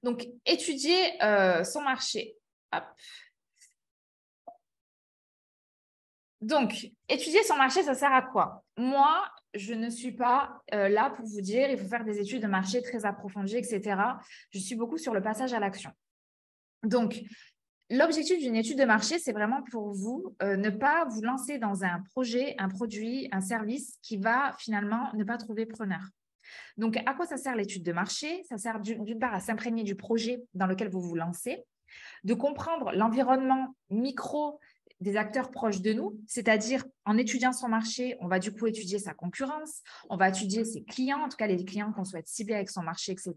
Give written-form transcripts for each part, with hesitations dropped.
Donc, étudier son marché. Hop. Donc, étudier son marché, ça sert à quoi? Moi, je ne suis pas là pour vous dire il faut faire des études de marché très approfondies, etc. Je suis beaucoup sur le passage à l'action. Donc, l'objectif d'une étude de marché, c'est vraiment pour vous ne pas vous lancer dans un projet, un produit, un service qui va finalement ne pas trouver preneur. Donc, à quoi ça sert l'étude de marché? Ça sert d'une part à s'imprégner du projet dans lequel vous vous lancez, de comprendre l'environnement micro des acteurs proches de nous, c'est-à-dire en étudiant son marché, on va du coup étudier sa concurrence, on va étudier ses clients, en tout cas les clients qu'on souhaite cibler avec son marché, etc.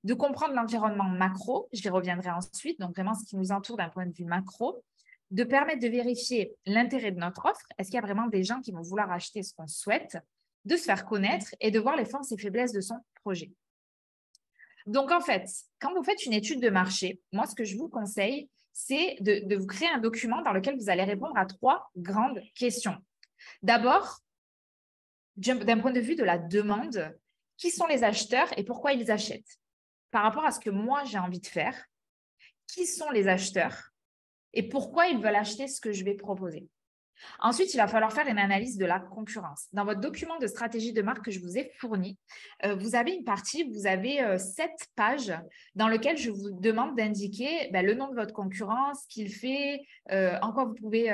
De comprendre l'environnement macro, j'y reviendrai ensuite, donc vraiment ce qui nous entoure d'un point de vue macro, de permettre de vérifier l'intérêt de notre offre, est-ce qu'il y a vraiment des gens qui vont vouloir acheter ce qu'on souhaite, de se faire connaître et de voir les forces et faiblesses de son projet. Donc, en fait, quand vous faites une étude de marché, moi, ce que je vous conseille, c'est de vous créer un document dans lequel vous allez répondre à 3 grandes questions. D'abord, d'un point de vue de la demande, qui sont les acheteurs et pourquoi ils achètent? Par rapport à ce que moi, j'ai envie de faire, qui sont les acheteurs et pourquoi ils veulent acheter ce que je vais proposer? Ensuite, il va falloir faire une analyse de la concurrence. Dans votre document de stratégie de marque que je vous ai fourni, vous avez une partie, vous avez 7 pages dans lesquelles je vous demande d'indiquer le nom de votre concurrent, ce qu'il fait, en quoi vous pouvez,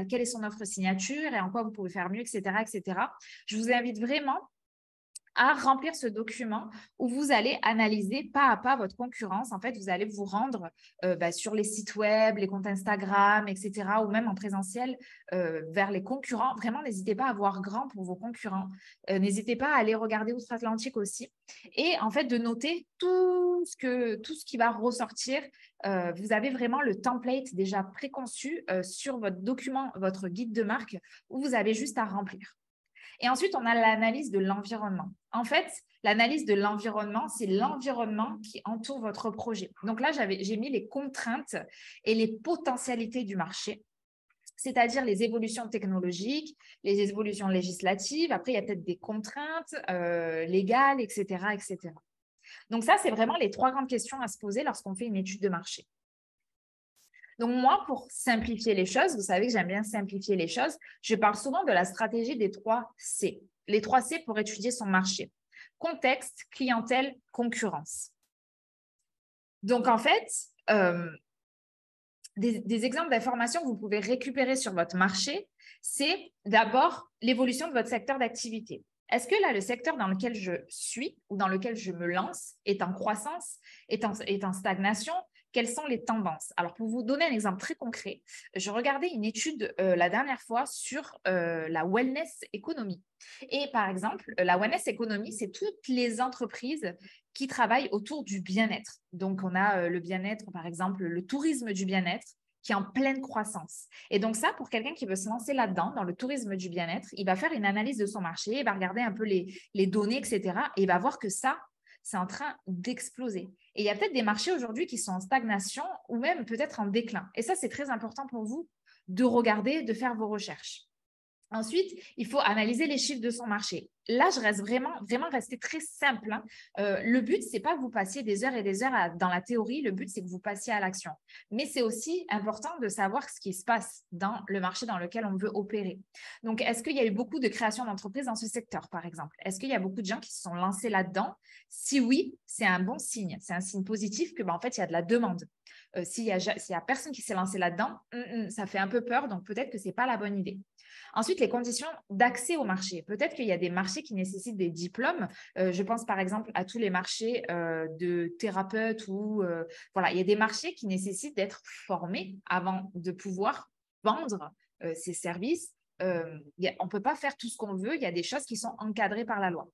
quelle est son offre signature et en quoi vous pouvez faire mieux, etc., etc. Je vous invite vraiment à remplir ce document où vous allez analyser pas à pas votre concurrence. En fait, vous allez vous rendre sur les sites web, les comptes Instagram, etc., ou même en présentiel vers les concurrents. Vraiment, n'hésitez pas à voir grand pour vos concurrents. N'hésitez pas à aller regarder outre-Atlantique aussi. Et en fait, de noter tout ce qui va ressortir. Vous avez vraiment le template déjà préconçu sur votre document, votre guide de marque, où vous avez juste à remplir. Et ensuite, on a l'analyse de l'environnement. En fait, l'analyse de l'environnement, c'est l'environnement qui entoure votre projet. Donc là, j'ai mis les contraintes et les potentialités du marché, c'est-à-dire les évolutions technologiques, les évolutions législatives. Après, il y a peut-être des contraintes légales, etc., etc. Donc ça, c'est vraiment les 3 grandes questions à se poser lorsqu'on fait une étude de marché. Donc, moi, pour simplifier les choses, vous savez que j'aime bien simplifier les choses, je parle souvent de la stratégie des 3 C. Les 3 C pour étudier son marché. Contexte, clientèle, concurrence. Donc, en fait, des exemples d'informations que vous pouvez récupérer sur votre marché, c'est d'abord l'évolution de votre secteur d'activité. Est-ce que là, le secteur dans lequel je suis ou dans lequel je me lance est en croissance, est en stagnation? Quelles sont les tendances? Alors, pour vous donner un exemple très concret, je regardais une étude la dernière fois sur la wellness economy. Et par exemple, la wellness economy, c'est toutes les entreprises qui travaillent autour du bien-être. Donc, on a le bien-être, par exemple, le tourisme du bien-être, qui est en pleine croissance. Et donc ça, pour quelqu'un qui veut se lancer là-dedans, dans le tourisme du bien-être, il va faire une analyse de son marché, il va regarder un peu les données, etc. Et il va voir que ça, c'est en train d'exploser. Et il y a peut-être des marchés aujourd'hui qui sont en stagnation ou même peut-être en déclin. Et ça, c'est très important pour vous de regarder, de faire vos recherches. Ensuite, il faut analyser les chiffres de son marché. Là, je reste vraiment rester très simple. Hein. Le but, c'est pas que vous passiez des heures et des heures dans la théorie. Le but, c'est que vous passiez à l'action. Mais c'est aussi important de savoir ce qui se passe dans le marché dans lequel on veut opérer. Donc, est-ce qu'il y a eu beaucoup de création d'entreprises dans ce secteur, par exemple? Est-ce qu'il y a beaucoup de gens qui se sont lancés là-dedans? Si oui, c'est un bon signe. C'est un signe positif que, en fait, il y a de la demande. S'il y a personne qui s'est lancé là-dedans, ça fait un peu peur. Donc, peut-être que c'est pas la bonne idée. Ensuite, les conditions d'accès au marché. Peut-être qu'il y a des marchés qui nécessitent des diplômes. Je pense par exemple à tous les marchés de thérapeutes ou voilà, il y a des marchés qui nécessitent d'être formés avant de pouvoir vendre ces services. On ne peut pas faire tout ce qu'on veut. Il y a des choses qui sont encadrées par la loi.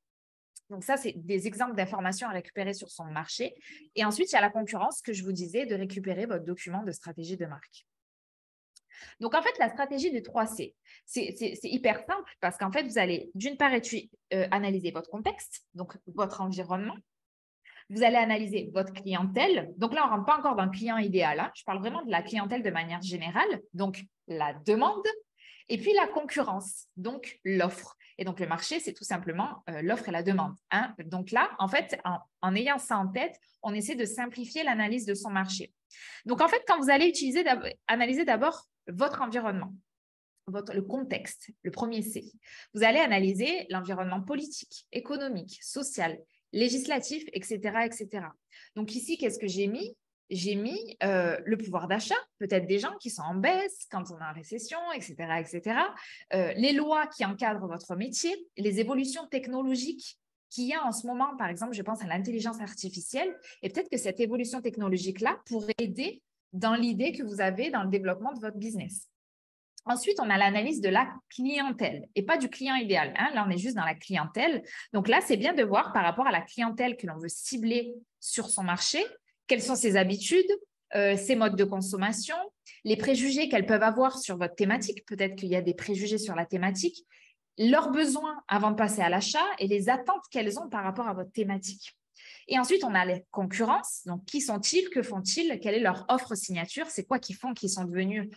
Donc ça, c'est des exemples d'informations à récupérer sur son marché. Et ensuite, il y a la concurrence que je vous disais de récupérer votre document de stratégie de marque. Donc, en fait, la stratégie des 3 C, c'est hyper simple parce qu'en fait, vous allez d'une part analyser votre contexte, donc votre environnement. Vous allez analyser votre clientèle. Donc là, on ne rentre pas encore dans le client idéal. Hein. Je parle vraiment de la clientèle de manière générale. Donc, la demande et puis la concurrence, donc l'offre. Et donc, le marché, c'est tout simplement l'offre et la demande. Hein. Donc là, en fait, en ayant ça en tête, on essaie de simplifier l'analyse de son marché. Donc, en fait, quand vous allez analyser d'abord votre environnement, le contexte, le premier C. Vous allez analyser l'environnement politique, économique, social, législatif, etc., etc. Donc ici, qu'est-ce que j'ai mis? J'ai mis le pouvoir d'achat, peut-être des gens qui sont en baisse quand on est en récession, etc., etc. Les lois qui encadrent votre métier, les évolutions technologiques qu'il y a en ce moment. Par exemple, je pense à l'intelligence artificielle, et peut-être que cette évolution technologique-là pourrait aider dans l'idée que vous avez dans le développement de votre business. Ensuite, on a l'analyse de la clientèle et pas du client idéal. Hein. Là, on est juste dans la clientèle. Donc là, c'est bien de voir par rapport à la clientèle que l'on veut cibler sur son marché, quelles sont ses habitudes, ses modes de consommation, les préjugés qu'elles peuvent avoir sur votre thématique. Peut-être qu'il y a des préjugés sur la thématique, leurs besoins avant de passer à l'achat et les attentes qu'elles ont par rapport à votre thématique. Et ensuite, on a les concurrences. Donc, qui sont-ils? Que font-ils? Quelle est leur offre signature? C'est quoi qu'ils font, qu'ils sont devenus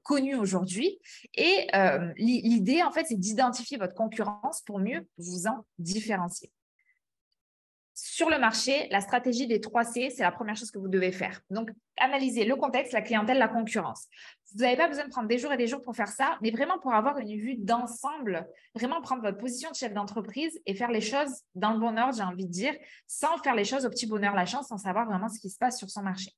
connus aujourd'hui. Et l'idée, en fait, c'est d'identifier votre concurrence pour mieux vous en différencier. Sur le marché, la stratégie des 3 C, c'est la première chose que vous devez faire. Donc, analyser le contexte, la clientèle, la concurrence. Vous n'avez pas besoin de prendre des jours et des jours pour faire ça, mais vraiment pour avoir une vue d'ensemble, vraiment prendre votre position de chef d'entreprise et faire les choses dans le bon ordre, j'ai envie de dire, sans faire les choses au petit bonheur la chance, sans savoir vraiment ce qui se passe sur son marché.